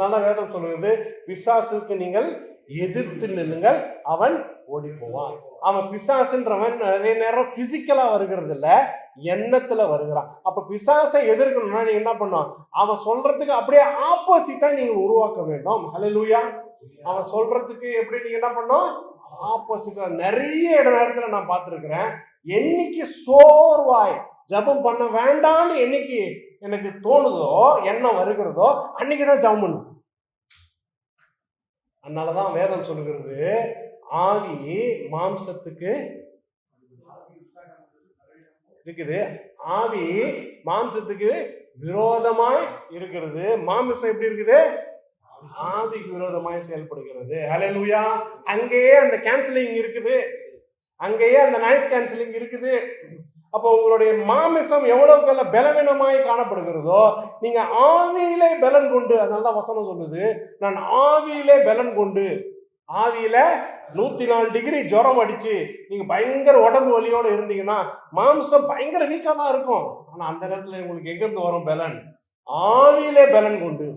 அதனால வேதம் சொல்லுகிறது, பிசாசுக்கு நீங்கள் எதிர்த்து நில்லுங்கள், அவன் ஓடி போவான். அவன் பிசாசுன்றவன் நிறைய நேரம் பிசிக்கலா வருகிறது இல்ல, எண்ணத்துல வருகிறான். அப்ப பிசாசை எதிர்க்கணும்னா நீங்க என்ன பண்ணும், அவன் சொல்றதுக்கு அப்படியே ஆப்போசிட்டா நீங்க உருவாக்க வேண்டும். ஹல்லேலூயா. அவன் சொல்றதுக்கு எப்படி நீங்க என்ன பண்ணும், ஆப்போசிட்டா. நிறைய நேரத்துல நான் பார்த்திருக்கிறேன், என்னைக்கு சோர்வாய் ஜபம் பண்ண வேண்டாம்னு என்னைக்கு எனக்கு தோணுதோ, எண்ணம் வருகிறதோ, அன்னைக்குதான் ஜபம் பண்ணும். அதனாலதான் வேதம் சொல்லுகிறது, ஆவி மாம்சத்துக்கு இருக்குது, ஆவி மாம்சத்துக்கு விரோதமாய் இருக்கிறது. மாம்சம் எப்படி இருக்குது, ஆவிக்கு விரோதமாய் செயல்படுகிறது. ஹல்லேலூயா. அங்கேயே அந்த கேன்சலிங் இருக்குது, அங்கேயே அந்த நாய்ஸ் கேன்சலிங் இருக்குது. அப்போ உங்களுடைய மாமிசம் எவ்வளவு பலவீனமாய் காணப்படுகிறதோ, நீங்க ஆவியிலே பலன் கொண்டு, அதனாலதான் வசனம் சொல்லுது, நான் ஆவியிலே பலன் கொண்டு. ஆவியில 104 டிகிரி ஜுரம் அடிச்சு நீங்க பயங்கர உடம்பு வலியோட இருந்தீங்கன்னா மாம்சம் பயங்கர வீக்கா தான் இருக்கும். ஆனா அந்த நேரத்துல உங்களுக்கு எங்க இருந்து வரும் பலன்? ஆவியிலே பலன் கொண்டு.